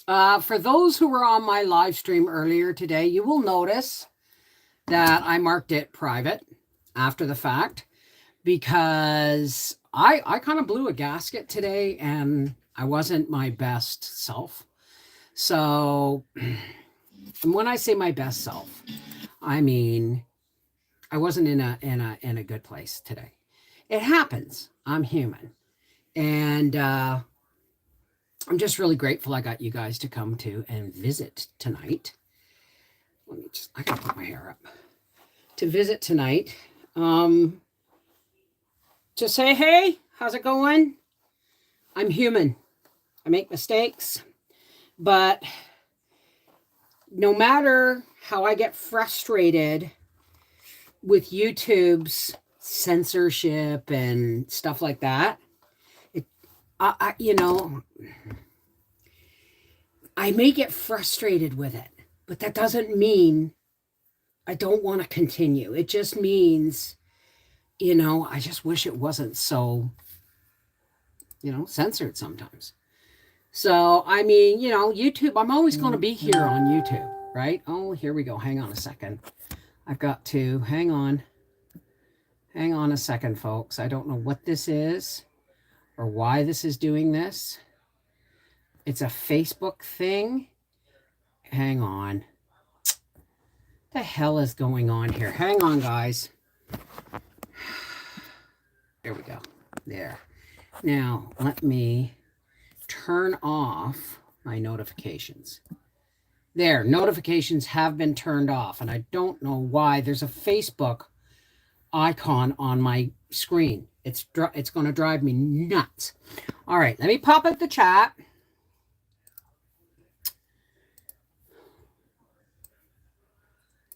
For those who were on my live stream earlier today, you will notice that I marked it private after the fact because I kind of blew a gasket today and I wasn't my best self. So when I say my best self, I mean I wasn't in a good place today. It happens. I'm human. And I'm just really grateful I got you guys to come to and visit tonight. I gotta put my hair up. To visit tonight. To say, hey, how's it going? I'm human. I make mistakes. But no matter how I get frustrated with YouTube's censorship and stuff like that, I may get frustrated with it, but that doesn't mean I don't want to continue. It just means, I just wish it wasn't so, censored sometimes. So, YouTube, I'm always going to be here on YouTube, right? Oh, here we go. Hang on a second. I've got to, hang on a second, folks. I don't know what this is or why this is doing this. It's a Facebook thing. Hang on. What the hell is going on here? Hang on, guys. There we go. There. Now, let me turn off my notifications. There, notifications have been turned off, and I don't know why. There's a Facebook icon on my screen. It's going to drive me nuts. All right, let me pop up the chat.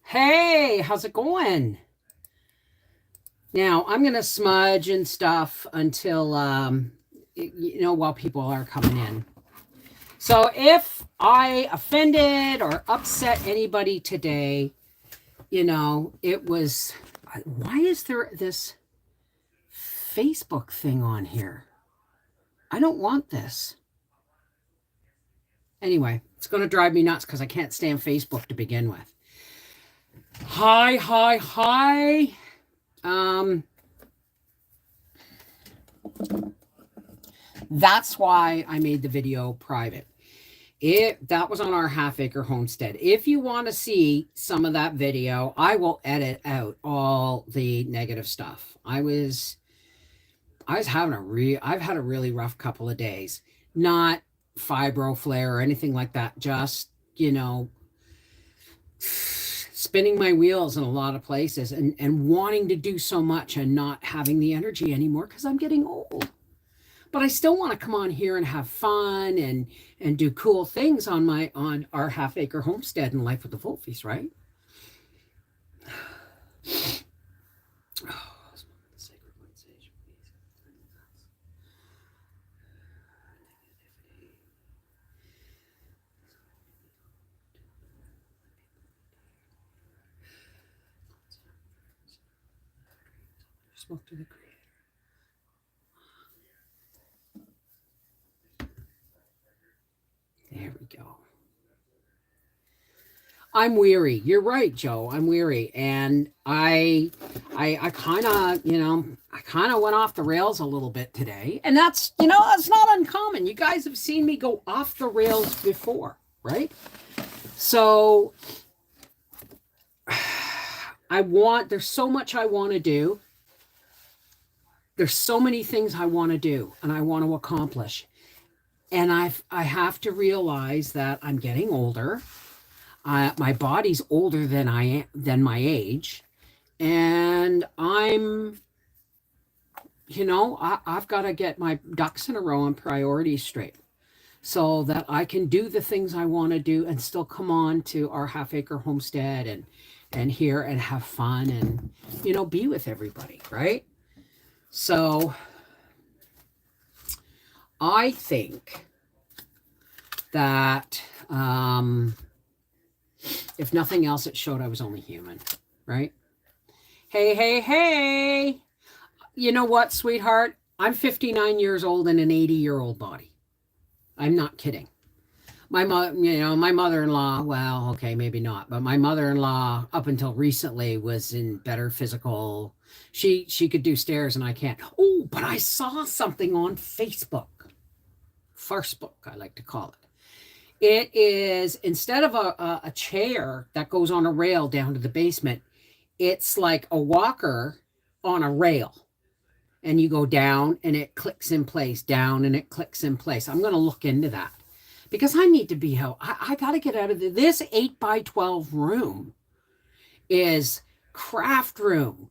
Hey, how's it going? Now, I'm going to smudge and stuff until, while people are coming in. So if I offended or upset anybody today, it was, why is there this Facebook thing on here? I don't want this. Anyway, it's going to drive me nuts because I can't stand Facebook to begin with. Hi. That's why I made the video private. That was on our half-acre homestead. If you want to see some of that video, I will edit out all the negative stuff. I've had a really rough couple of days. Not fibro flare or anything like that. Just, spinning my wheels in a lot of places and wanting to do so much and not having the energy anymore because I'm getting old. But I still want to come on here and have fun and do cool things on our half-acre homestead and Life with the Wolfies, right? Spoke to the Creator. There we go. I'm weary. You're right, Joe. I'm weary. And I kind of, went off the rails a little bit today. And that's, it's not uncommon. You guys have seen me go off the rails before, right? So there's so much I want to do. There's so many things I want to do and I want to accomplish. And I have to realize that I'm getting older. My body's older than my age. And I've got to get my ducks in a row and priorities straight so that I can do the things I want to do and still come on to our half-acre homestead and here and have fun and, be with everybody, right? So I think that if nothing else, it showed I was only human, right? Hey. You know what, sweetheart? I'm 59 years old in an 80-year-old body. I'm not kidding. my mother-in-law, well, okay, maybe not, but my mother-in-law up until recently was in better physical. She could do stairs and I can't. Oh, but I saw something on Facebook. Farcebook, I like to call it. It is instead of a chair that goes on a rail down to the basement, it's like a walker on a rail. And you go down and it clicks in place, down and it clicks in place. I'm going to look into that because I need to be how I got to get out of this 8 by 12 room is craft room,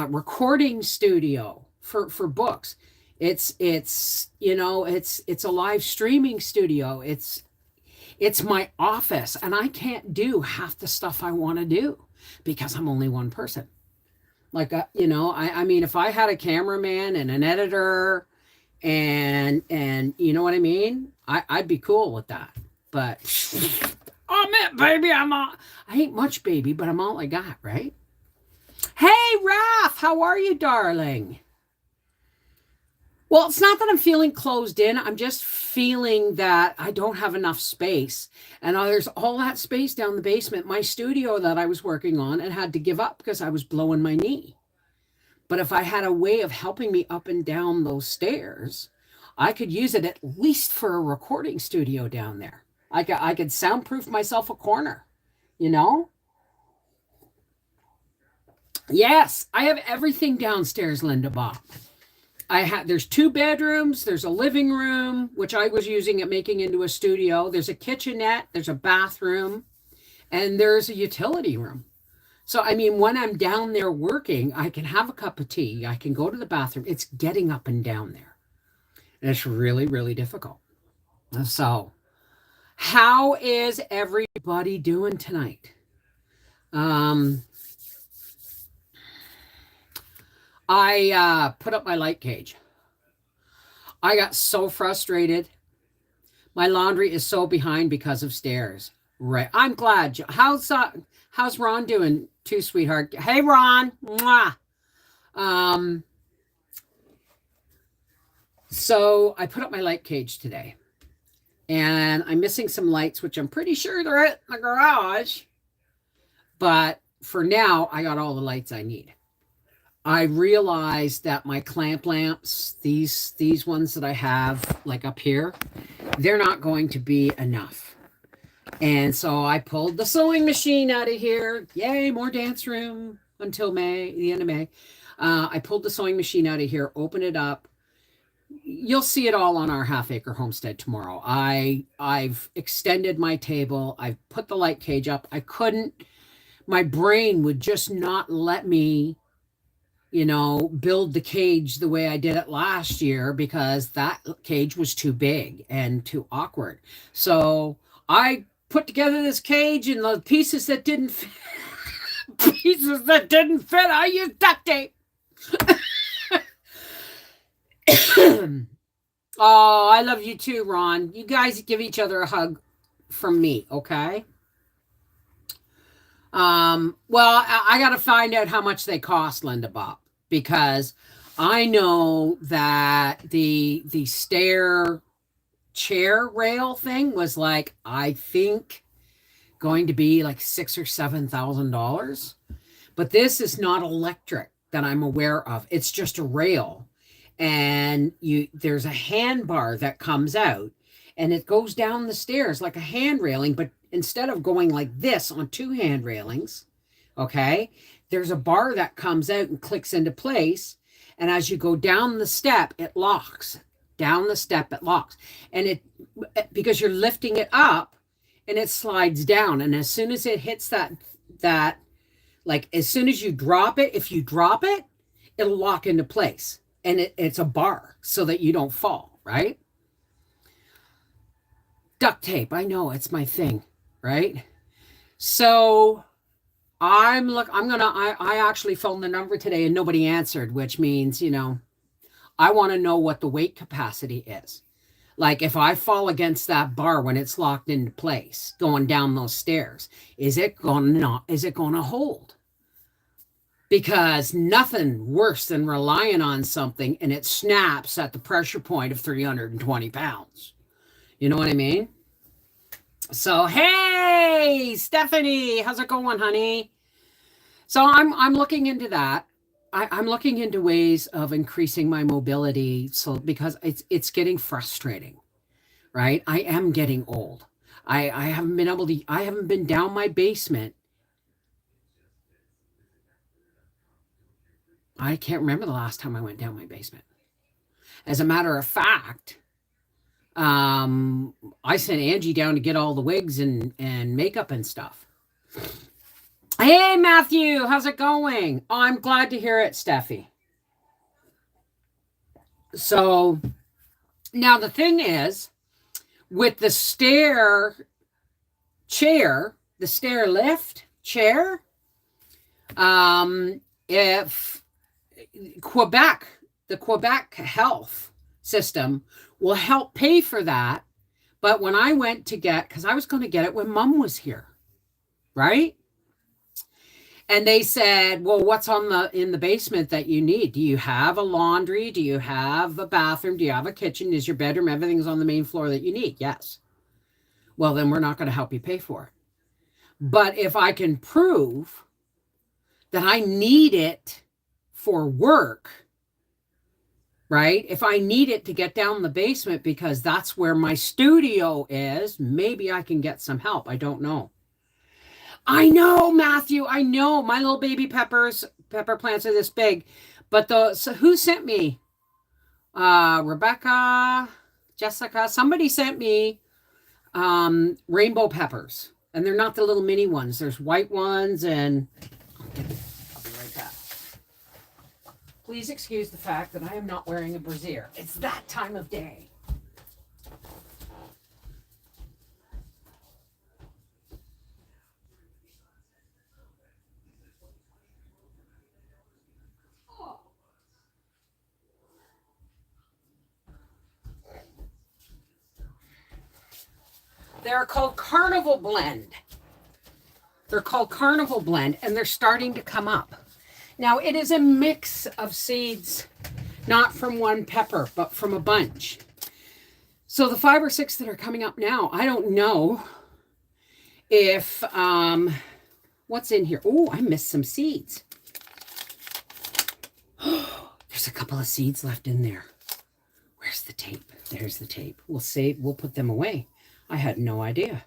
recording studio for books. It's a live streaming studio. It's my office and I can't do half the stuff I want to do because I'm only one person. Like, I mean, if I had a cameraman and an editor and you know what I mean, I'd be cool with that. But I'm it, baby. I ain't much baby, but I'm all I got, right? Hey, Raph, how are you, darling? Well, it's not that I'm feeling closed in. I'm just feeling that I don't have enough space. And there's all that space down the basement, my studio that I was working on and had to give up because I was blowing my knee. But if I had a way of helping me up and down those stairs, I could use it at least for a recording studio down there. I could soundproof myself a corner, you know? Yes, I have everything downstairs, Linda Bob. There's 2 bedrooms, there's a living room, which I was using it making into a studio. There's a kitchenette, there's a bathroom, and there's a utility room. So, I mean, when I'm down there working, I can have a cup of tea. I can go to the bathroom. It's getting up and down there. And it's really, really difficult. So, how is everybody doing tonight? I put up my light cage. I got so frustrated. My laundry is so behind because of stairs. Right. I'm glad. How's Ron doing too, sweetheart? Hey, Ron. Mwah. So I put up my light cage today. And I'm missing some lights, which I'm pretty sure they're at the garage. But for now, I got all the lights I need. I realized that my clamp lamps, these ones that I have like up here, they're not going to be enough. And so I pulled the sewing machine out of here. Yay, more dance room until May, the end of May. I pulled the sewing machine out of here, opened it up. You'll see it all on our half-acre homestead tomorrow. I've extended my table. I've put the light cage up. My brain would just not let me build the cage the way I did it last year because that cage was too big and too awkward. So I put together this cage and the pieces that didn't fit, I used duct tape. Oh, I love you too, Ron. You guys give each other a hug from me, okay? Well, I got to find out how much they cost, Linda Bob, because I know that the stair chair rail thing was like, I think going to be like $6,000 or $7,000. But this is not electric that I'm aware of. It's just a rail. And there's a hand bar that comes out and it goes down the stairs like a hand railing, but instead of going like this on 2 hand railings, okay, there's a bar that comes out and clicks into place. And as you go down the step, it locks. Down the step, it locks. And because you're lifting it up and it slides down. And as soon as it hits that, like as soon as you drop it, if you drop it, it'll lock into place. And it's a bar so that you don't fall, right? Duct tape, I know, it's my thing, right? So I actually phoned the number today and nobody answered, which means, I want to know what the weight capacity is. Like if I fall against that bar when it's locked into place, going down those stairs, is it going to hold? Because nothing worse than relying on something and it snaps at the pressure point of 320 pounds. You know what I mean? So, hey, Stephanie, how's it going, honey? So I'm looking into that. I'm looking into ways of increasing my mobility. So because it's getting frustrating, right? I am getting old. I haven't been able to. I haven't been down my basement. I can't remember the last time I went down my basement. As a matter of fact, I sent Angie down to get all the wigs and makeup and stuff. Hey, Matthew, how's it going? Oh, I'm glad to hear it, Steffi. So now the thing is, with the the stair lift chair, if Quebec, the Quebec health system will help pay for that. But when I went to get, because I was going to get it when Mom was here, right? And they said, well, what's in the basement that you need? Do you have a laundry? Do you have a bathroom? Do you have a kitchen? Is your bedroom? Everything's on the main floor that you need? Yes. Well, then we're not going to help you pay for it. But if I can prove that I need it for work, right? If I need it to get down the basement because that's where my studio is, maybe I can get some help. I don't know. I know, Matthew. I know my little baby pepper plants are this big, but so who sent me? Rebecca, Jessica, somebody sent me rainbow peppers, and they're not the little mini ones. There's white ones, and I'll be right back. Please excuse the fact that I am not wearing a brassiere. It's that time of day. They're called Carnival Blend. They're called Carnival Blend, and they're starting to come up. Now, it is a mix of seeds, not from one pepper, but from a bunch. So the 5 or 6 that are coming up now, I don't know if, what's in here? Oh, I missed some seeds. There's a couple of seeds left in there. Where's the tape? There's the tape. We'll put them away. I had no idea.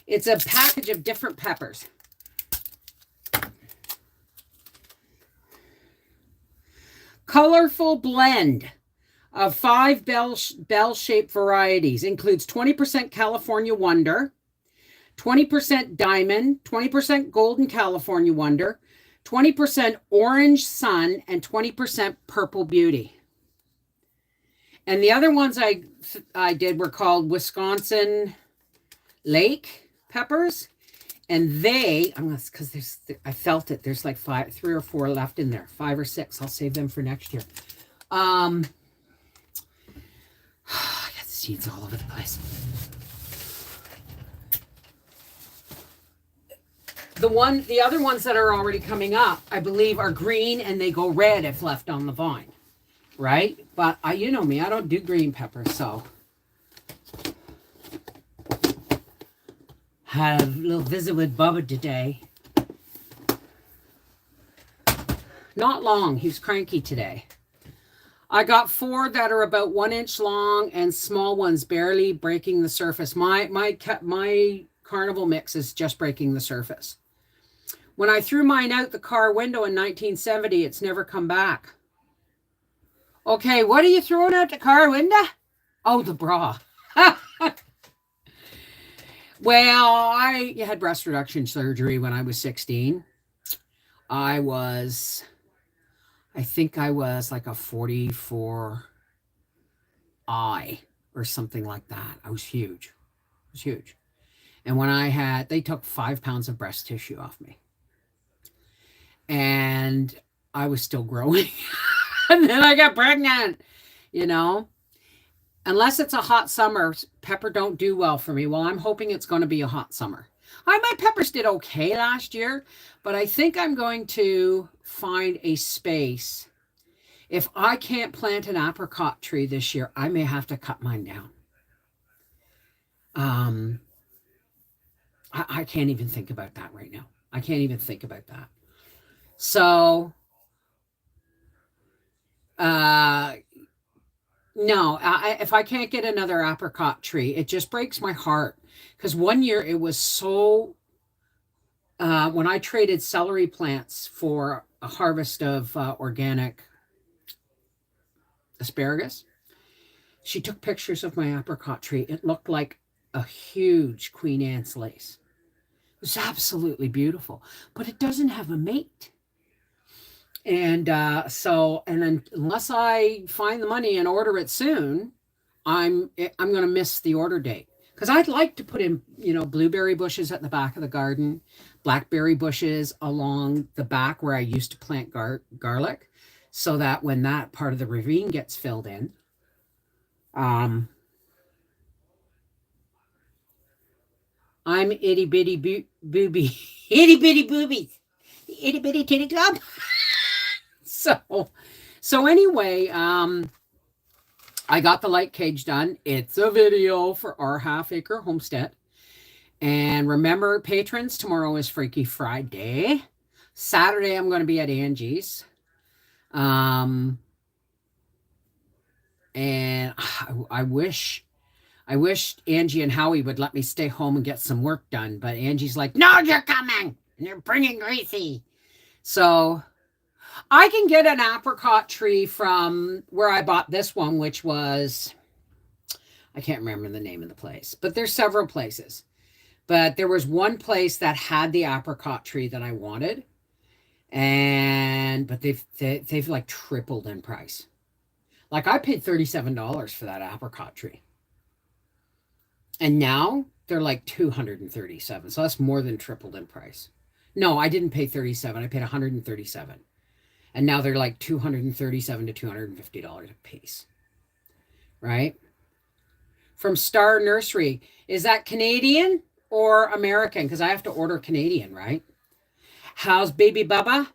It's a package of different peppers. Colorful blend of 5 bell-shaped varieties. Includes 20% California Wonder, 20% Diamond, 20% Golden California Wonder, 20% Orange Sun, and 20% Purple Beauty. And the other ones I did were called Wisconsin Lake peppers. And because I felt it. There's like 3 or 4 left in there. 5 or 6. I'll save them for next year. I got seeds all over the place. The other ones that are already coming up, I believe, are green and they go red if left on the vine. Right? But you know me, I don't do green peppers, so. Had a little visit with Bubba today. Not long. He was cranky today. I got 4 that are about 1 inch long and small ones barely breaking the surface. My carnival mix is just breaking the surface. When I threw mine out the car window in 1970, it's never come back. Okay, what are you throwing out the car window? Oh, the bra. Well, I had breast reduction surgery when I was 16. I think I was like a 44I or something like that. I was huge. It was huge. And when they took 5 pounds of breast tissue off me. And I was still growing. And then I got pregnant, Unless it's a hot summer, pepper don't do well for me. Well, I'm hoping it's going to be a hot summer. My peppers did okay last year, but I think I'm going to find a space. If I can't plant an apricot tree this year, I may have to cut mine down. I can't even think about that right now. I can't even think about that. So, uh, no, if I can't get another apricot tree, it just breaks my heart. Because one year it was so, when I traded celery plants for a harvest of organic asparagus, she took pictures of my apricot tree. It looked like a huge Queen Anne's lace. It was absolutely beautiful, but it doesn't have a mate. And and then unless I find the money and order it soon, I'm going to miss the order date. Because I'd like to put in, blueberry bushes at the back of the garden, blackberry bushes along the back where I used to plant garlic, so that when that part of the ravine gets filled in, I'm itty bitty booby, itty bitty boobies, itty bitty titty club. So anyway, I got the light cage done. It's a video for our half-acre homestead. And remember, patrons, tomorrow is Freaky Friday. Saturday, I'm going to be at Angie's. And I wish Angie and Howie would let me stay home and get some work done. But Angie's like, no, you're coming. And you're bringing Gracie. So I can get an apricot tree from where I bought this one, which was, I can't remember the name of the place, but there's several places. But there was one place that had the apricot tree that I wanted, but they've like tripled in price. Like I paid $37 for that apricot tree, and now they're like $237. So that's more than tripled in price. No, I didn't pay $37. I paid $137. And now they're like $237 to $250 a piece, right? From Star Nursery. Is that Canadian or American? Because I have to order Canadian, right? How's baby Bubba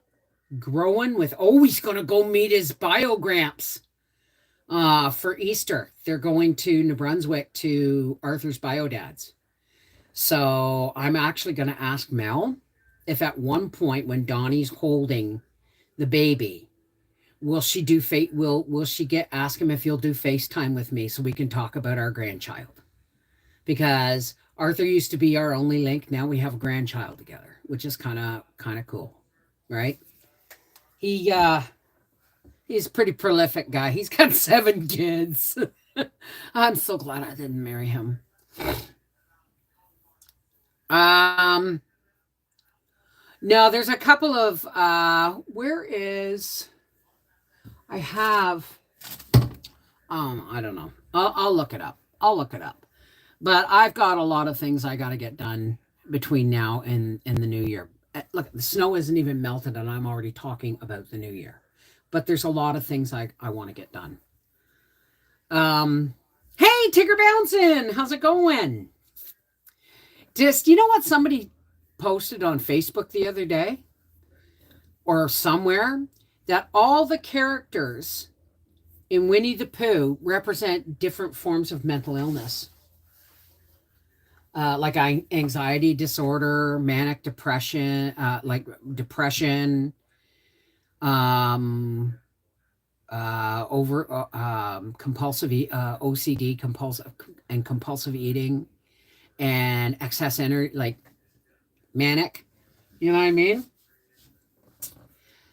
growing with? Oh, he's going to go meet his bio-gramps for Easter. They're going to New Brunswick to Arthur's bio-dads. So I'm actually going to ask Mel if at one point when Donnie's holding the baby, will she ask him if he'll do FaceTime with me so we can talk about our grandchild? Because Arthur used to be our only link. Now we have a grandchild together, which is kind of cool, right? He's a pretty prolific guy. He's got 7 kids. I'm so glad I didn't marry him. No, there's a couple of, I don't know. I'll look it up. But I've got a lot of things I got to get done between now and the new year. Look, the snow isn't even melted and I'm already talking about the new year. But there's a lot of things I want to get done. Hey, Tigger Bouncin', how's it going? You know what somebody posted on Facebook the other day or somewhere, that all the characters in Winnie the Pooh represent different forms of mental illness, like anxiety disorder, manic depression, compulsive OCD, compulsive eating, and excess energy, like manic, you know what I mean?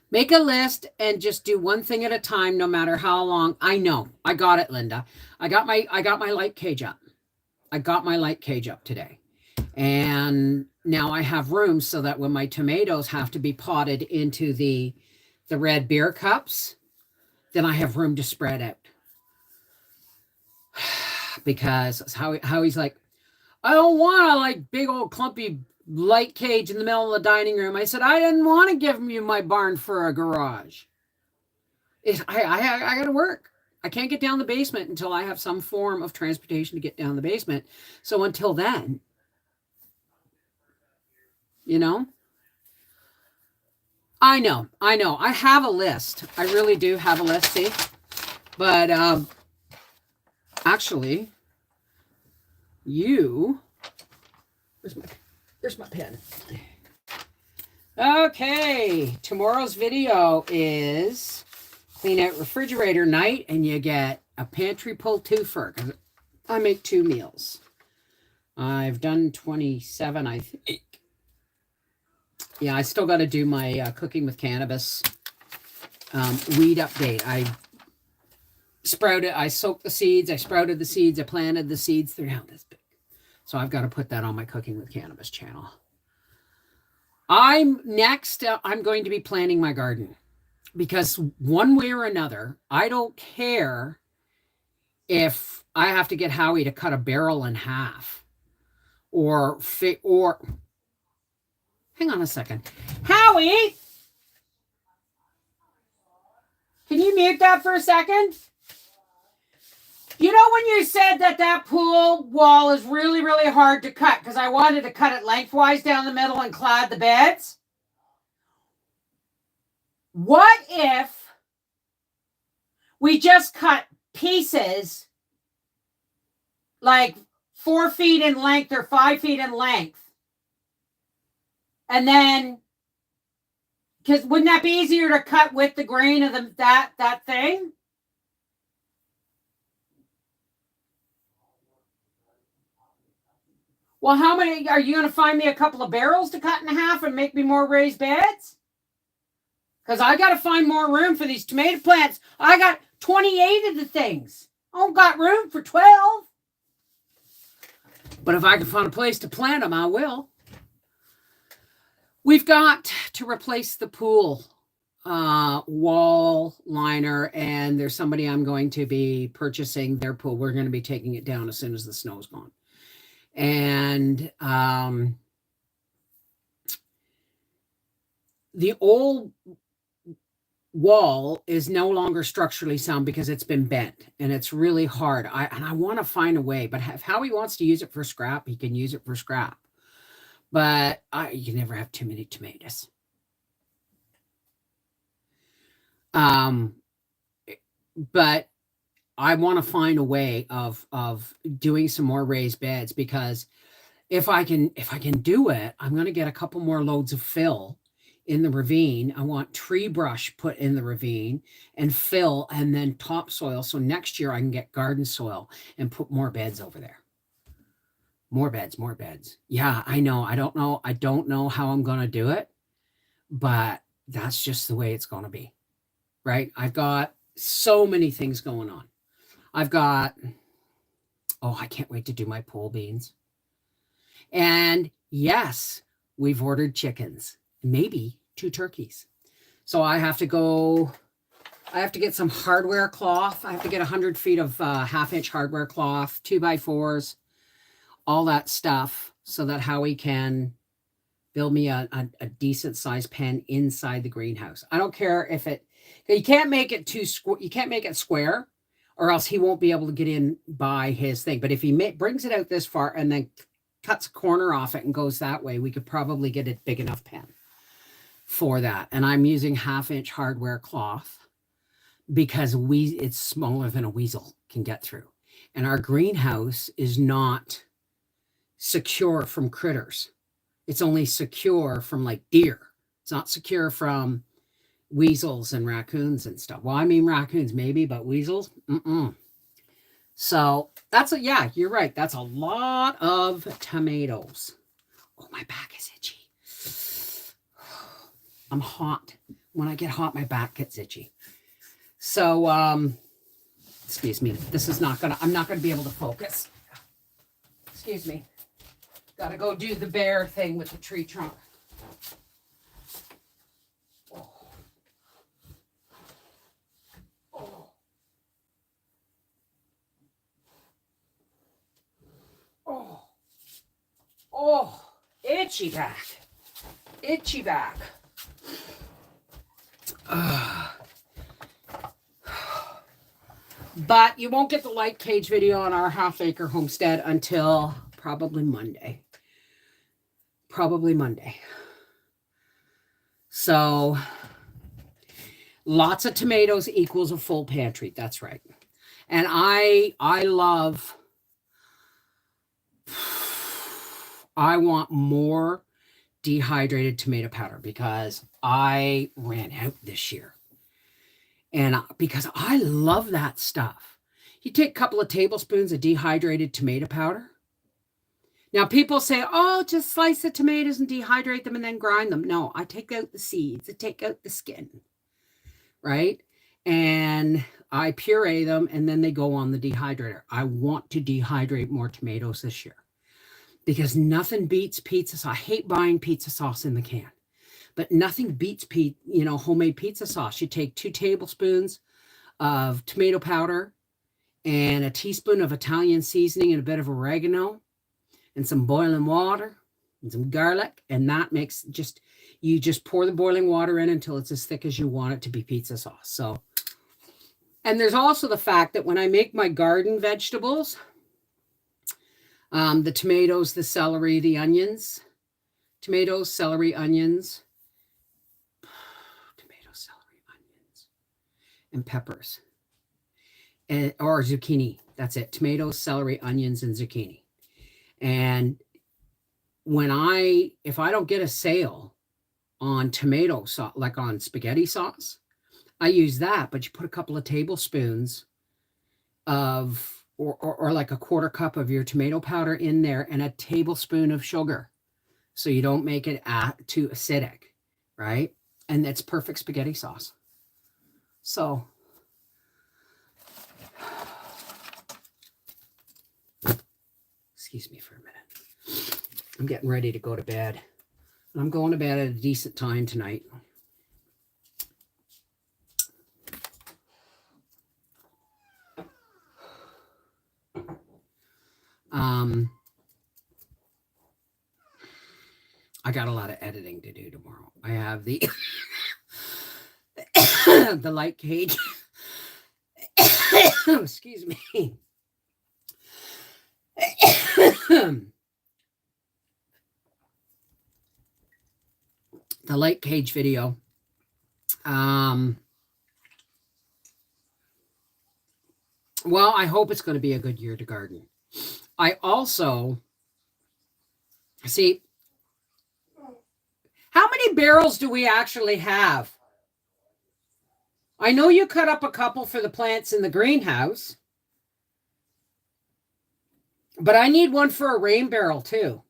Make a list and just do one thing at a time, no matter how long. I know. I got it, Linda. I got my light cage up. I got my light cage up today. And now I have room so that when my tomatoes have to be potted into the red beer cups, then I have room to spread out. Because how he's like, I don't want a like big old clumpy light cage in the middle of the dining room. I said, I didn't want to give you my barn for a garage. I got to work. I can't get down the basement until I have some form of transportation to get down the basement. So until then, I know. I have a list. I really do have a list, see? But actually, where's my Where's my pen? Okay, tomorrow's video is clean out refrigerator night, and you get a pantry pull twofer, because I make 2 meals. I've done 27, I think. Yeah, I still got to do my cooking with cannabis weed update. I soaked the seeds, I sprouted the seeds, I planted the seeds. They're now this big. So I've got to put that on my Cooking with Cannabis channel. I'm going to be planting my garden, because one way or another, I don't care if I have to get Howie to cut a barrel in half or hang on a second. Howie, can you mute that for a second? You know when you said that pool wall is really, really hard to cut, because I wanted to cut it lengthwise down the middle and clad the beds? What if we just cut pieces like 4 feet in length or 5 feet in length? And then, because wouldn't that be easier to cut with the grain of that thing? Well, how many are you going to find me a couple of barrels to cut in half and make me more raised beds? Because I got to find more room for these tomato plants. I got 28 of the things. I don't got room for 12. But if I can find a place to plant them, I will. We've got to replace the pool wall liner, and there's somebody I'm going to be purchasing their pool. We're going to be taking it down as soon as the snow's gone. And the old wall is no longer structurally sound because it's been bent, and it's really hard. I want to find a way, but if Howie wants to use it for scrap, he can use it for scrap. But you never have too many tomatoes. But I want to find a way of doing some more raised beds, because if I can do it, I'm going to get a couple more loads of fill in the ravine. I want tree brush put in the ravine and fill, and then topsoil. So next year I can get garden soil and put more beds over there. More beds. Yeah, I know. I don't know how I'm going to do it, but that's just the way it's going to be, right? I've got so many things going on. I can't wait to do my pole beans. And yes, we've ordered chickens, maybe 2 turkeys. So I have to get some hardware cloth. I have to get 100 feet of 1/2-inch hardware cloth, 2x4s, all that stuff, so that Howie can build me a decent sized pen inside the greenhouse. I don't care if you can't make it you can't make it square, or else he won't be able to get in by his thing. But if he brings it out this far and then cuts a corner off it and goes that way, we could probably get a big enough pen for that. And I'm using 1/2-inch hardware cloth because it's smaller than a weasel can get through. And our greenhouse is not secure from critters. It's only secure from like deer. It's not secure from weasels and raccoons and stuff. Well, I mean raccoons maybe, but weasels, So yeah, you're right. That's a lot of tomatoes. Oh, my back is itchy. I'm hot. When I get hot, my back gets itchy. So, excuse me. I'm not gonna be able to focus. Excuse me. Gotta go do the bear thing with the tree trunk. Oh, itchy back. Itchy back. But you won't get the light cage video on our 1/2-acre homestead until probably Monday. So lots of tomatoes equals a full pantry. That's right. And I I want more dehydrated tomato powder because I ran out this year. And because I love that stuff. You take a couple of tablespoons of dehydrated tomato powder. Now, people say, oh, just slice the tomatoes and dehydrate them and then grind them. No, I take out the seeds. I take out the skin, right? And I puree them, and then they go on the dehydrator. I want to dehydrate more tomatoes this year because nothing beats pizza sauce. I hate buying pizza sauce in the can, but nothing beats homemade pizza sauce. You take 2 tablespoons of tomato powder and a teaspoon of Italian seasoning and a bit of oregano and some boiling water and some garlic. And that makes you just pour the boiling water in until it's as thick as you want it to be pizza sauce. So, and there's also the fact that when I make my garden vegetables, the tomatoes, the celery, the onions, tomatoes, celery, onions, and peppers, or zucchini. That's it. Tomatoes, celery, onions, and zucchini. And if I don't get a sale on tomato sauce, like on spaghetti sauce, I use that. But you put a couple of tablespoons of, or like a quarter cup of your tomato powder in there, and a tablespoon of sugar, so you don't make it too acidic, right? And that's perfect spaghetti sauce. So, excuse me for a minute. I'm getting ready to go to bed. I'm going to bed at a decent time tonight. I got a lot of editing to do tomorrow. I have the the light cage. Excuse me. The light cage video. Well, I hope it's going to be a good year to garden. I also see, how many barrels do we actually have? I know you cut up a couple for the plants in the greenhouse, but I need one for a rain barrel too.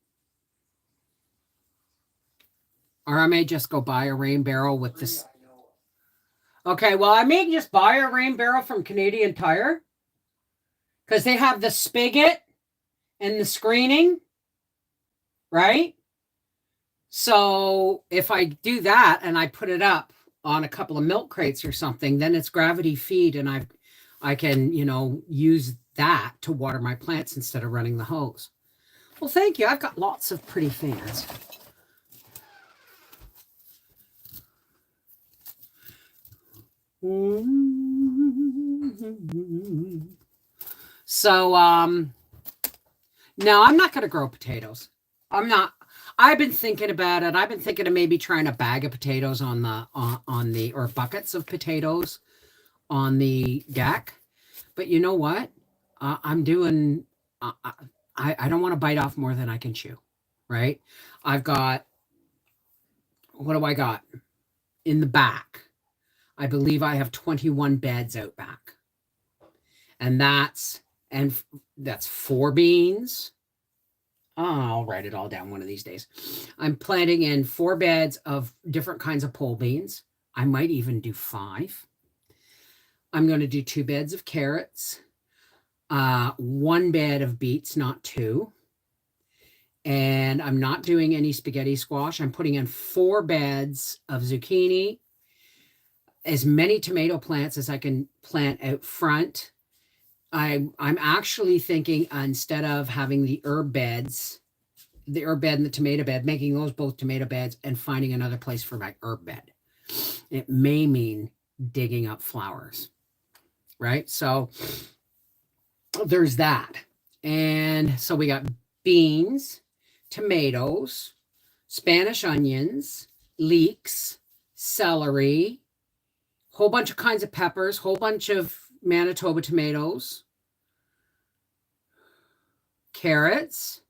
Or I may just go buy a rain barrel with this. Okay, well, I may just buy a rain barrel from Canadian Tire because they have the spigot and the screening, right? So if I do that and I put it up on a couple of milk crates or something, then it's gravity feed, and I can, use that to water my plants instead of running the hose. Well, thank you. I've got lots of pretty fans. So, no, I'm not going to grow potatoes. I'm not. I've been thinking about it. I've been thinking of maybe trying a bag of potatoes on the or buckets of potatoes on the deck. But you know what? I'm doing. I don't want to bite off more than I can chew, right? I've got. What do I got in the back? I believe I have 21 beds out back, and that's 4 beans. I'll write it all down one of these days. I'm planting in 4 beds of different kinds of pole beans. I might even do 5. I'm going to do 2 beds of carrots, 1 bed of beets, not 2. And I'm not doing any spaghetti squash. I'm putting in 4 beds of zucchini, as many tomato plants as I can plant out front. I'm actually thinking, instead of having the herb beds, the herb bed and the tomato bed, making those both tomato beds and finding another place for my herb bed. It may mean digging up flowers, right? So there's that. And so we got beans, tomatoes, Spanish onions, leeks, celery, whole bunch of kinds of peppers, whole bunch of Manitoba tomatoes, carrots,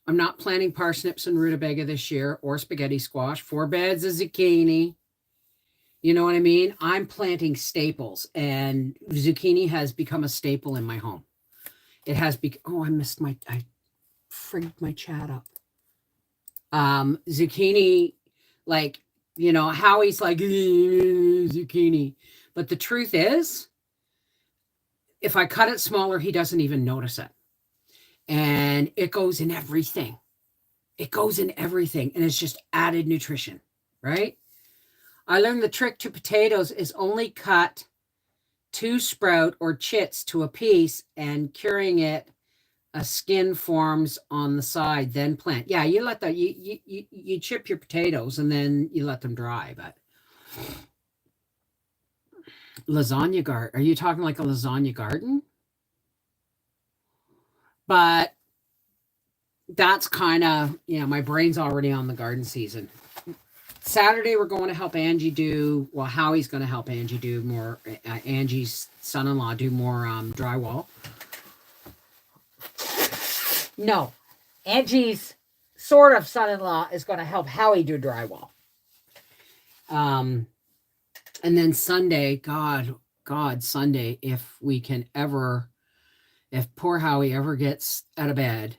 I'm not planting parsnips and rutabaga this year or spaghetti squash. 4 beds of zucchini. You know what I mean? I'm planting staples, and zucchini has become a staple in my home. It has oh, I frigged my chat up. Zucchini, like, Howie's like, zucchini. But the truth is, if I cut it smaller, he doesn't even notice it. And it goes in everything. It goes in everything, and it's just added nutrition, right? I learned the trick to potatoes is only cut 2 sprout or chits to a piece, and curing it, a skin forms on the side, then plant. Yeah, you let that, you chip your potatoes and then you let them dry. But lasagna garden, are you talking like a lasagna garden? But that's kind of, my brain's already on the garden season. Saturday, we're going to help Angie do, well, Howie's going to help Angie do more, Angie's son-in-law do more drywall. No, Angie's sort of son-in-law is going to help Howie do drywall. And then Sunday, God, Sunday, if poor Howie ever gets out of bed,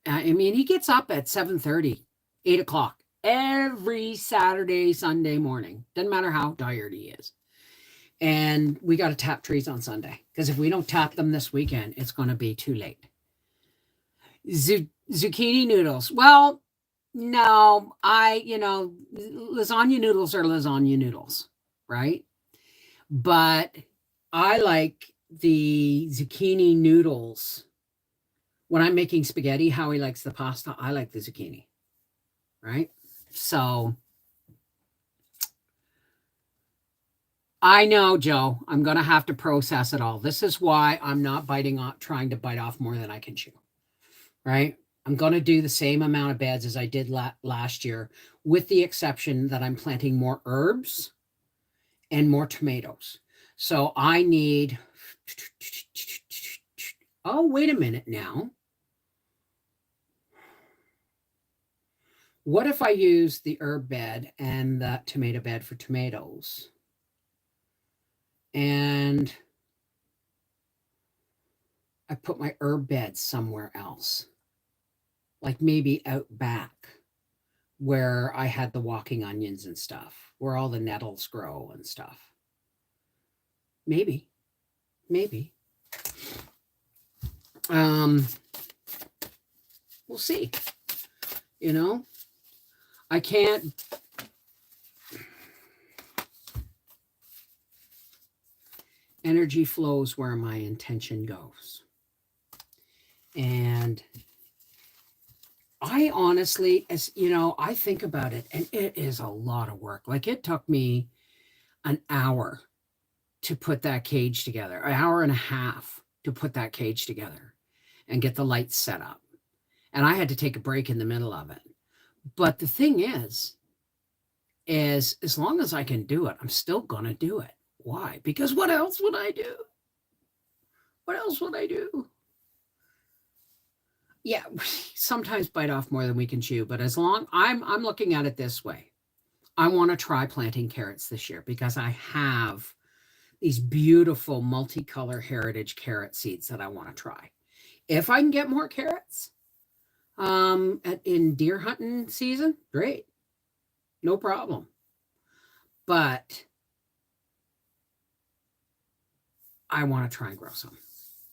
I mean, he gets up at 7:30, 8 o'clock every Saturday, Sunday morning. Doesn't matter how tired he is. And we got to tap trees on Sunday, because if we don't tap them this weekend, it's going to be too late. Zucchini noodles. Well, no, lasagna noodles are lasagna noodles, right? But I like the zucchini noodles. When I'm making spaghetti, Howie likes the pasta. I like the zucchini, right? So I know, Joe, I'm going to have to process it all. This is why I'm not trying to bite off more than I can chew. Right? I'm going to do the same amount of beds as I did last year, with the exception that I'm planting more herbs and more tomatoes. So I need, oh, wait a minute now. What if I use the herb bed and the tomato bed for tomatoes? And I put my herb bed somewhere else. Like maybe out back, where I had the walking onions and stuff, where all the nettles grow and stuff. Maybe. We'll see. I can't. Energy flows where my intention goes. And I honestly, I think about it, and it is a lot of work. Like, it took me an hour to put that cage together, an hour and a half to put that cage together and get the lights set up. And I had to take a break in the middle of it. But the thing is as long as I can do it, I'm still going to do it. Why? Because what else would I do? Yeah, sometimes bite off more than we can chew, but as long I'm looking at it this way. I want to try planting carrots this year, because I have these beautiful multicolor heritage carrot seeds that I want to try. If I can get more carrots in deer hunting season, great. No problem. But I want to try and grow some.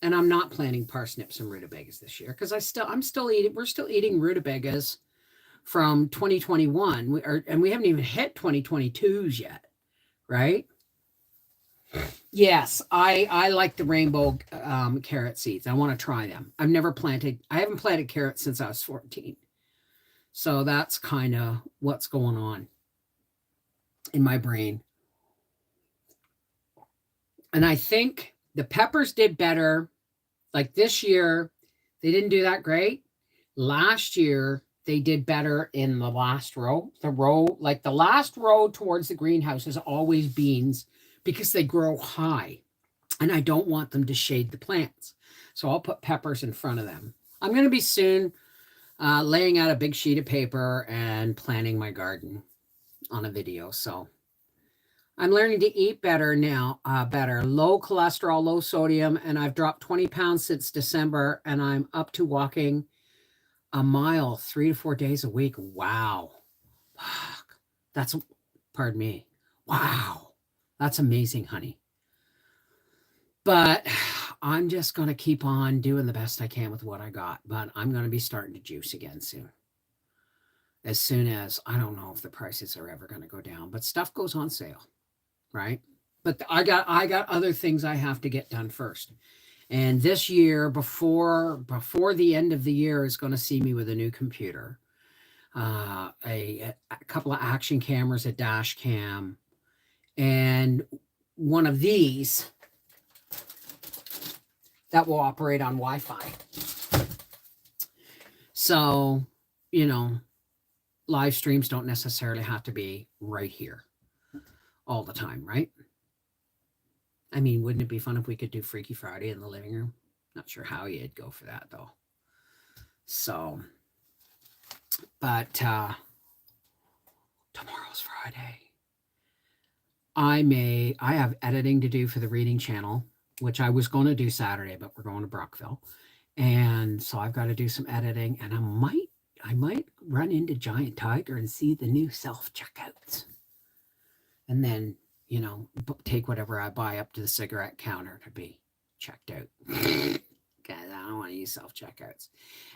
And I'm not planting parsnips and rutabagas this year, because we're still eating rutabagas from 2021. And we haven't even hit 2022s yet, right? Yes, I like the rainbow carrot seeds. I want to try them. I haven't planted carrots since I was 14. So that's kind of what's going on in my brain. And I think the peppers did better. Like this year, they didn't do that great. Last year, they did better in the last row. The last row towards the greenhouse is always beans, because they grow high. And I don't want them to shade the plants. So I'll put peppers in front of them. I'm going to be soon laying out a big sheet of paper and planting my garden on a video. So I'm learning to eat better now, better. Low cholesterol, low sodium, and I've dropped 20 pounds since December, and I'm up to walking a mile 3 to 4 days a week. Wow. Fuck. That's, pardon me. Wow. That's amazing, honey. But I'm just going to keep on doing the best I can with what I got. But I'm going to be starting to juice again soon. As soon as, I don't know if the prices are ever going to go down, but stuff goes on sale, right? But I got other things I have to get done first. And this year, before the end of the year, is going to see me with a new computer, a couple of action cameras, a dash cam, and one of these that will operate on Wi-Fi. So, you know, live streams don't necessarily have to be right here all the time, right? I mean, wouldn't it be fun if we could do Freaky Friday in the living room? Not sure how you'd go for that, though. So, but tomorrow's Friday. I have editing to do for the reading channel, which I was going to do Saturday, but we're going to Brockville. And so I've got to do some editing, and I might run into Giant Tiger and see the new self-checkouts. And then, you know, take whatever I buy up to the cigarette counter to be checked out. Because I don't want to use self-checkouts.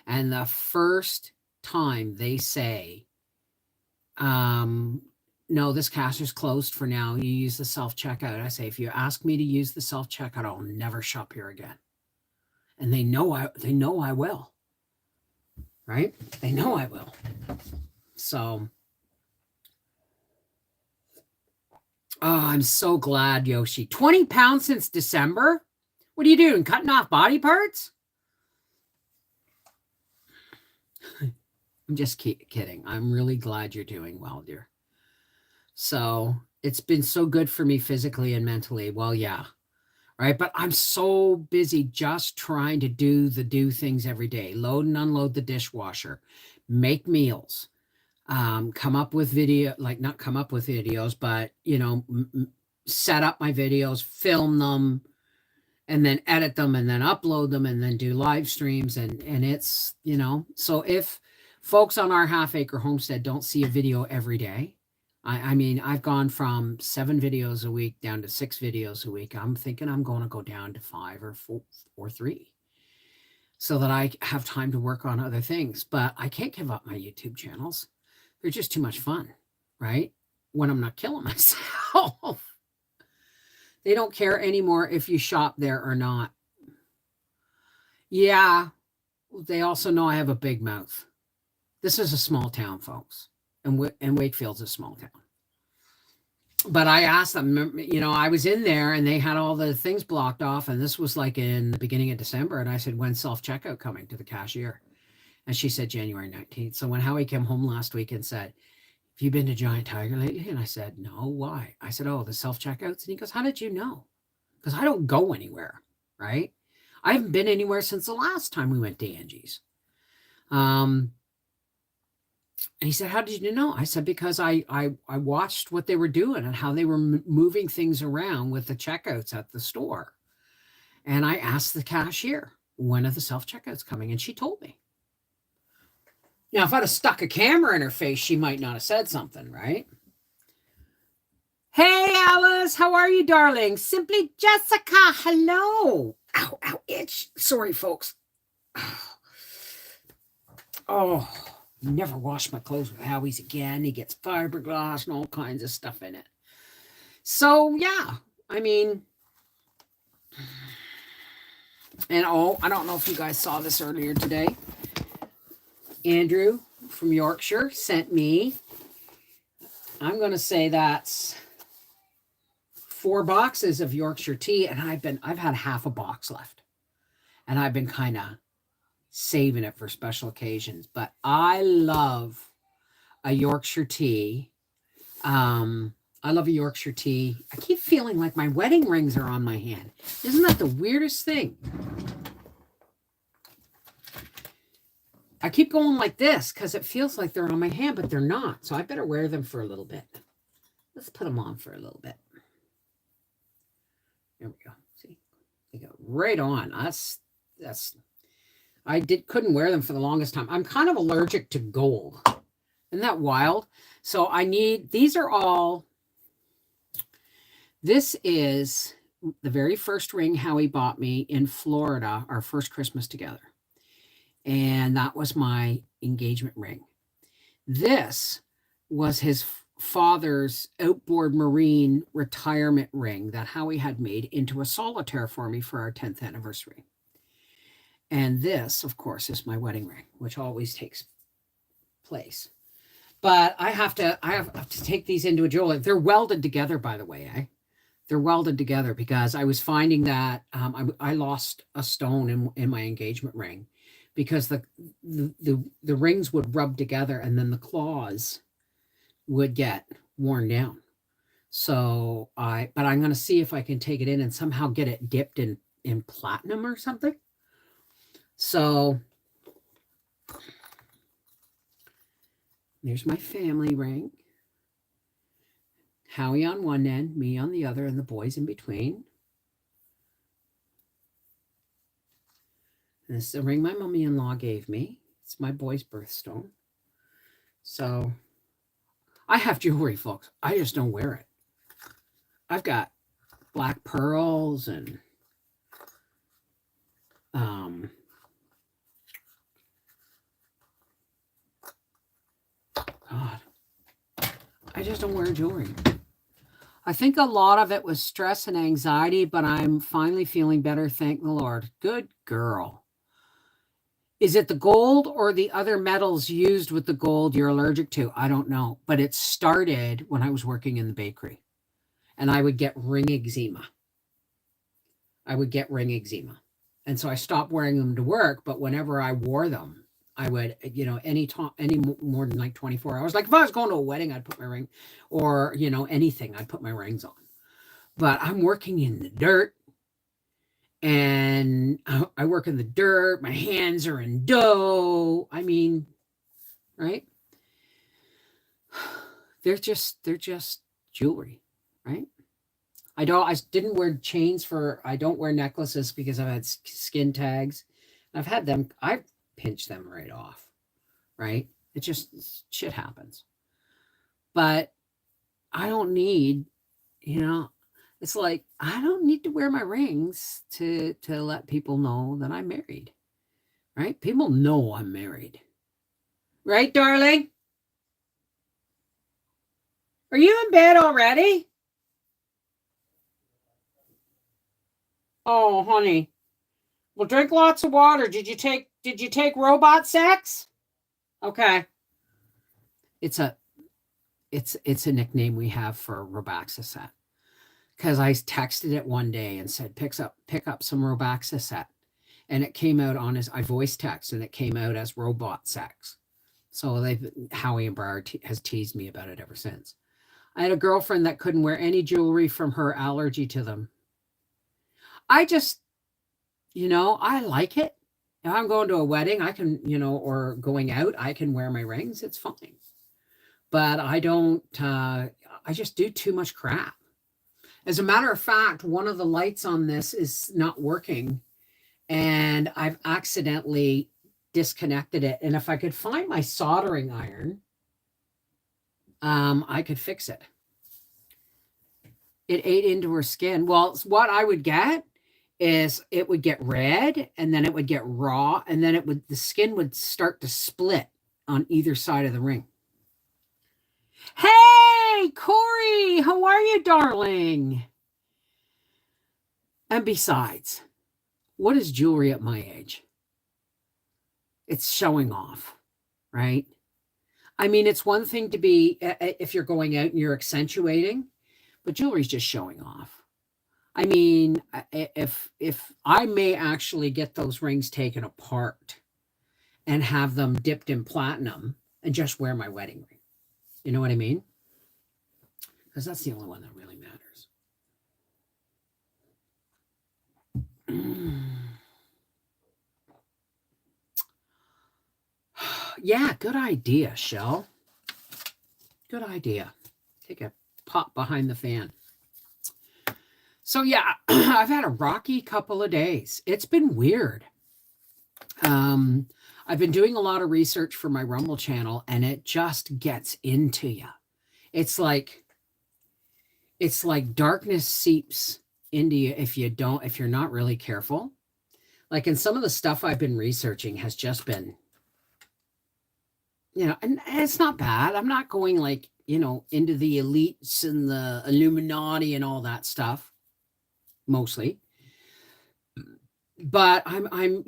And the first time they say, no, this cash is closed for now, you use the self-checkout, I say, if you ask me to use the self-checkout, I'll never shop here again. And they know I will. Right? They know I will. So, I'm so glad, Yoshi. 20 pounds since December? What are you doing? Cutting off body parts? I'm just kidding. I'm really glad you're doing well, dear. So it's been so good for me physically and mentally. Well, yeah. Right. But I'm so busy just trying to do things every day. Load and unload the dishwasher, make meals, come up with not come up with videos, but, you know, set up my videos, film them, and then edit them, and then upload them, and then do live streams. And it's, you know, so if folks on our half acre homestead don't see a video every day, I mean, I've gone from 7 videos a week down to 6 videos a week. I'm thinking I'm going to go down to 5 or 4 or 3 so that I have time to work on other things. But I can't give up my YouTube channels. They're just too much fun, right? When I'm not killing myself. They don't care anymore if you shop there or not. Yeah, they also know I have a big mouth. This is a small town, folks. And Wakefield's a small town. But I asked them, you know, I was in there and they had all the things blocked off. And this was like in the beginning of December. And I said, when's self-checkout coming to the cashier? And she said, January 19th. So when Howie came home last week and said, have you been to Giant Tiger lately? And I said, no, why? I said, oh, the self-checkouts? And he goes, how did you know? Because I don't go anywhere, right? I haven't been anywhere since the last time we went to Angie's. And he said, how did you know? I said, because I watched what they were doing and how they were moving things around with the checkouts at the store. And I asked the cashier, when are the self-checkouts coming? And she told me. Now, if I'd have stuck a camera in her face, she might not have said something, right? Hey, Alice, how are you, darling? Simply Jessica, hello. Ow, ow, itch. Sorry, folks. Oh. Never wash my clothes with Howie's again. He gets fiberglass and all kinds of stuff in it. So, yeah, I mean, and I don't know if you guys saw this earlier today. Andrew from Yorkshire sent me, I'm going to say that's 4 boxes of Yorkshire tea, and I've had half a box left, and I've been kind of saving it for special occasions. But I love a Yorkshire tea. I love a Yorkshire tea. I keep feeling like my wedding rings are on my hand. Isn't that the weirdest thing? I keep going like this because it feels like they're on my hand, but they're not. So I better wear them for a little bit. Let's put them on for a little bit. There we go. See, they go right on. That's. Couldn't wear them for the longest time. I'm kind of allergic to gold. Isn't that wild? So I need. These are all. This is the very first ring Howie bought me in Florida, our first Christmas together. And that was my engagement ring. This was his father's outboard marine retirement ring that Howie had made into a solitaire for me for our 10th anniversary. And this, of course, is my wedding ring, which always takes place. But I have to take these into a jeweler. They're welded together, by the way, eh? They're welded together because I was finding that I lost a stone in my engagement ring because the rings would rub together and then the claws would get worn down. So but I'm going to see if I can take it in and somehow get it dipped in platinum or something. So there's my family ring. Howie on one end, me on the other, and the boys in between. And this is the ring my mummy-in-law gave me. It's my boy's birthstone. So I have jewelry, folks. I just don't wear it. I've got black pearls and God, I just don't wear jewelry. I think a lot of it was stress and anxiety, but I'm finally feeling better. Thank the Lord. Good girl. Is it the gold or the other metals used with the gold you're allergic to? I don't know. But it started when I was working in the bakery. And I would get ring eczema. And so I stopped wearing them to work. But whenever I wore them, I would, any more than like 24 hours. Like if I was going to a wedding, I'd put my ring, or, anything, I'd put my rings on. But I'm working in the dirt. And I work in the dirt. My hands are in dough. I mean, right? They're just jewelry, right? I didn't wear chains I don't wear necklaces because I've had skin tags. I've had them. I've pinched them right off, right? It just, shit happens. But I don't need, it's like, I don't need to wear my rings to let people know that I'm married, right? People know I'm married. Right, darling? Are you in bed already? Oh, honey. Well, drink lots of water. Did you take robot sex? Okay. It's a nickname we have for Robaxacet. Because I texted it one day and said, pick up some Robaxacet. And it came out I voice text and it came out as robot sex. So Howie and Briar has teased me about it ever since. I had a girlfriend that couldn't wear any jewelry from her allergy to them. I just, I like it. If I'm going to a wedding, I can, or going out, I can wear my rings. It's fine. But I don't, I just do too much crap. As a matter of fact, one of the lights on this is not working and I've accidentally disconnected it. And if I could find my soldering iron, I could fix it. It ate into her skin. Well, what I would get is it would get red and then it would get raw and then the skin would start to split on either side of the ring. Hey, Corey, how are you, darling? And besides, what is jewelry at my age? It's showing off, right? I mean, it's one thing to be, if you're going out and you're accentuating, but jewelry's just showing off. I mean, if I may actually get those rings taken apart and have them dipped in platinum and just wear my wedding ring. You know what I mean? Because that's the only one that really matters. Yeah, good idea, Shell. Good idea. Take a pop behind the fan. So yeah, I've had a rocky couple of days. It's been weird. Um, I've been doing a lot of research for my Rumble channel, and it just gets into you. It's like darkness seeps into you if you're not really careful. Like, and some of the stuff I've been researching has just been, and it's not bad. I'm not going like, into the elites and the Illuminati and all that stuff, mostly. But I'm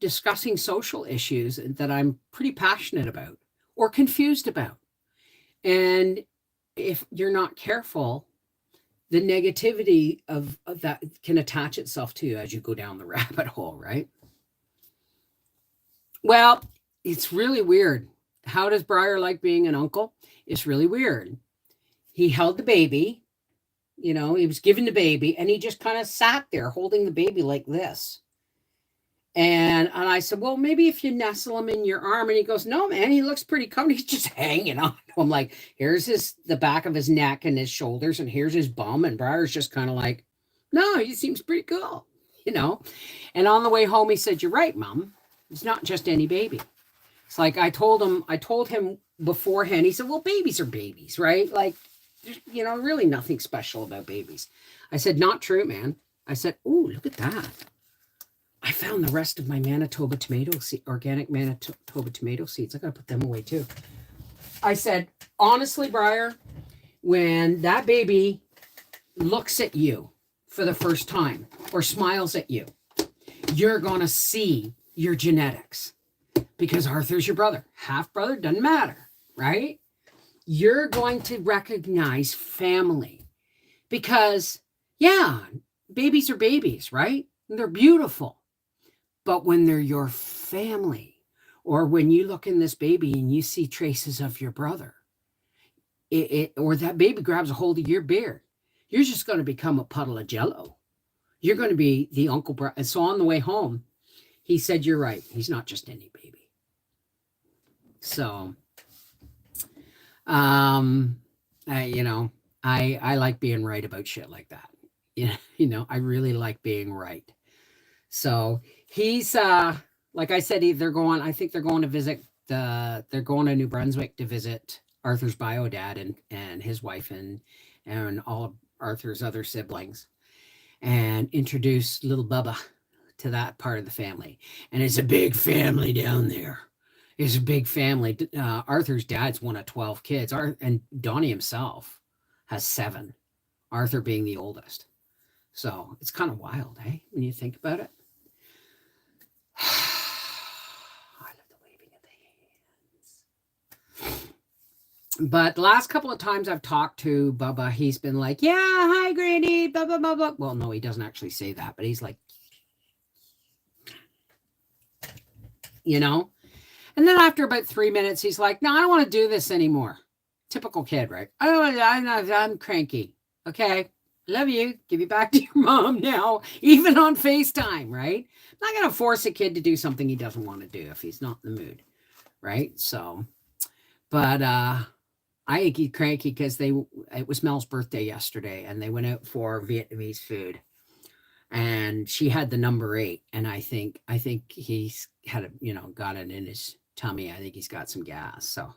discussing social issues that I'm pretty passionate about or confused about. And if you're not careful, the negativity of that can attach itself to you as you go down the rabbit hole, right? Well, it's really weird. How does Briar like being an uncle? It's really weird. He held the baby, he was given the baby, and he just kind of sat there holding the baby like this. And I said, well, maybe if you nestle him in your arm. And he goes, no, man, he looks pretty comfy. He's just hanging on. I'm like, here's the back of his neck and his shoulders, and here's his bum. And Briar's just kind of like, no, he seems pretty cool, And on the way home, he said, you're right, Mom. It's not just any baby. It's like I told him beforehand. He said, well, babies are babies, right? Like, really nothing special about babies. I said, not true, man. I said, ooh, look at that. I found the rest of my Manitoba organic Manitoba tomato seeds. I got to put them away too. I said, honestly, Briar, when that baby looks at you for the first time or smiles at you, you're going to see your genetics, because Arthur's your brother. Half brother, doesn't matter, right? You're going to recognize family because, yeah, babies are babies, right? And they're beautiful. But when they're your family, or when you look in this baby and you see traces of your brother, or that baby grabs a hold of your beard, you're just going to become a puddle of jello. You're going to be the uncle. And so on the way home, he said, you're right. He's not just any baby. So, I like being right about shit like that. I really like being right. So he's, like I said, I think they're going to visit they're going to New Brunswick to visit Arthur's bio dad and his wife and all of Arthur's other siblings, and introduce little Bubba to that part of the family. And it's a big family down there. It's a big family. Arthur's dad's one of 12 kids, and Donnie himself has 7, Arthur being the oldest. So it's kind of wild, eh, when you think about it. I love the waving of the hands. But the last couple of times I've talked to Bubba, he's been like, yeah, hi, Granny, blah, blah, blah, blah. Well, no, he doesn't actually say that, but he's like, And then after about 3 minutes, he's like, no, I don't want to do this anymore. Typical kid, right? I'm cranky. Okay. Love you. Give you back to your mom now, even on FaceTime, right? I'm not going to force a kid to do something he doesn't want to do if he's not in the mood, right? So, but I think he's cranky because it was Mel's birthday yesterday, and they went out for Vietnamese food, and she had the number 8, and I think he's had got it in his tummy. I think he's got some gas. So.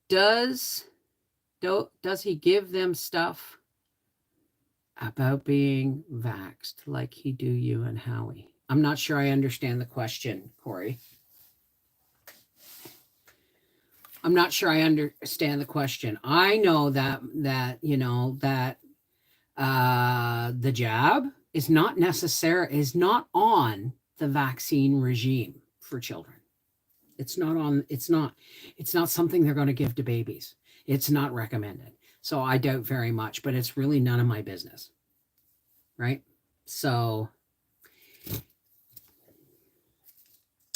Does he give them stuff about being vaxxed like he do you and Howie? I'm not sure I understand the question, Corey. I'm not sure I understand the question. I know that the jab is not on the vaccine regime for children. It's not something they're going to give to babies. It's not recommended. So I doubt very much, but it's really none of my business. Right? So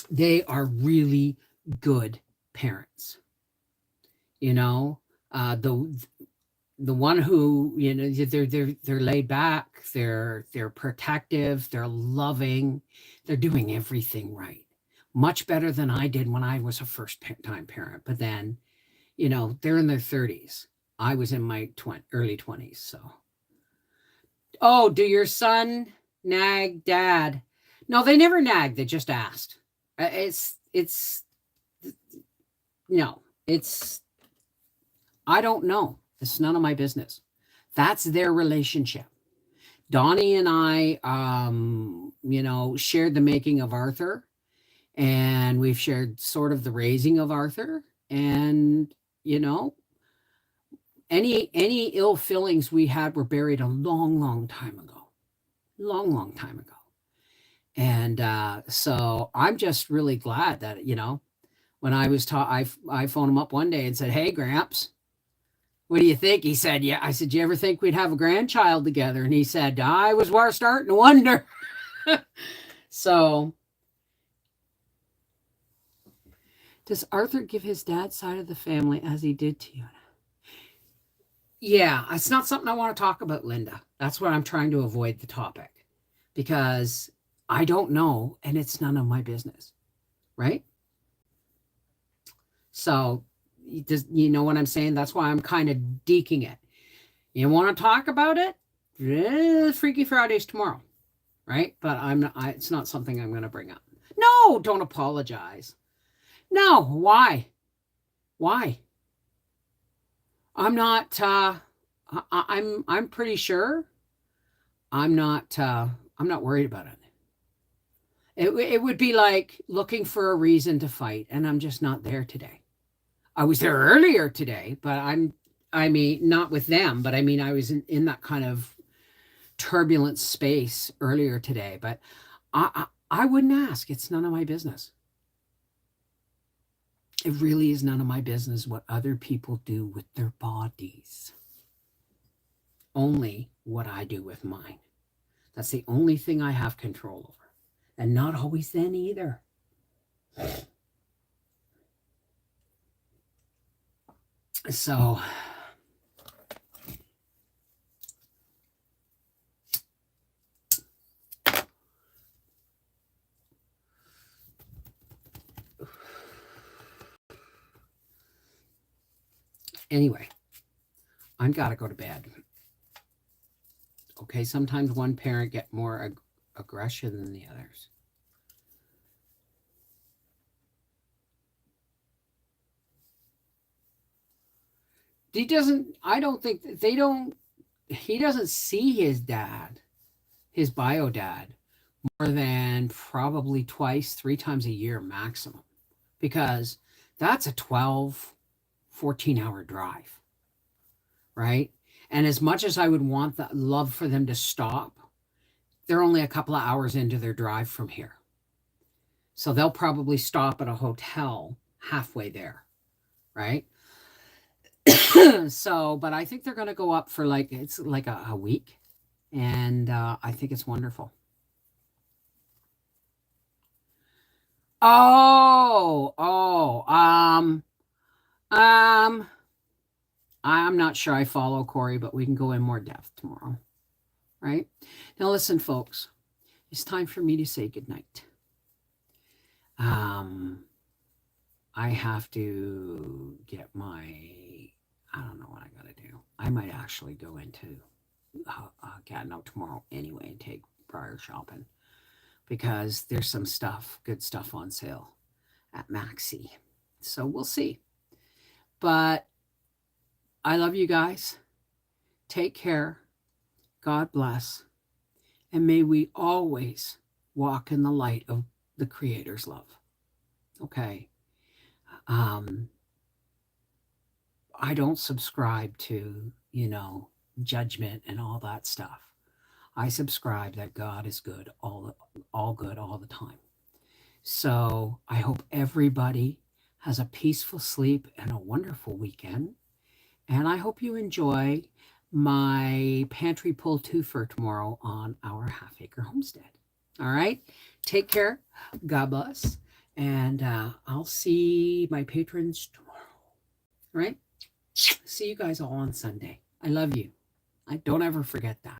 they are really good parents. the one who, they're laid back, they're protective, they're loving, they're doing everything right, much better than I did when I was a first time parent. But then, they're in their 30s. I was in my early 20s. So, oh, do your son nag dad? No, they never nagged. They just asked. It's no, it's I don't know. It's none of my business. That's their relationship. Donnie and I, shared the making of Arthur, and we've shared sort of the raising of Arthur. And, any ill feelings we had were buried a long, long time ago. Long, long time ago. And so I'm just really glad that, when I was taught, I phoned him up one day and said, "Hey, Gramps, what do you think?" He said, "Yeah." I said, "You ever think we'd have a grandchild together?" And he said, "I was starting to wonder." So, does Arthur give his dad's side of the family as he did to you? Yeah, it's not something I want to talk about, Linda. That's what I'm trying to avoid the topic, because I don't know, and it's none of my business, right? So, you know what I'm saying? That's why I'm kind of deking it. You want to talk about it? Freaky Friday's tomorrow, right? But it's not something I'm going to bring up. No, don't apologize. No, why? Why? I'm not. I'm pretty sure. I'm not worried about it. It would be like looking for a reason to fight, and I'm just not there today. I was there earlier today, but I mean, not with them, but I mean, I was in that kind of turbulent space earlier today, but I wouldn't ask. It's none of my business. It really is none of my business what other people do with their bodies. Only what I do with mine. That's the only thing I have control over. And not always then either. So, anyway, I've got to go to bed. Okay, sometimes one parent get more aggression than the others. He doesn't see his dad, his bio dad, more than probably twice, 3 times a year maximum, because that's a 12, 14-hour drive, right? And as much as I would love for them to stop, they're only a couple of hours into their drive from here. So they'll probably stop at a hotel halfway there, right? So, but I think they're going to go up for it's like a week. And I think it's wonderful. I'm not sure I follow Corey, but we can go in more depth tomorrow. Right? Now listen, folks, it's time for me to say goodnight. I have to get I don't know what I got to do. I might actually go into Gatineau tomorrow anyway and take prior shopping, because there's some good stuff on sale at Maxi. So we'll see. But I love you guys. Take care. God bless. And may we always walk in the light of the Creator's love. Okay. I don't subscribe to, judgment and all that stuff. I subscribe that God is good, all good all the time. So I hope everybody has a peaceful sleep and a wonderful weekend. And I hope you enjoy my pantry pull twofer tomorrow on our half-acre homestead. All right. Take care. God bless. And I'll see my patrons tomorrow. All right. See you guys all on Sunday. I love you. I don't ever forget that.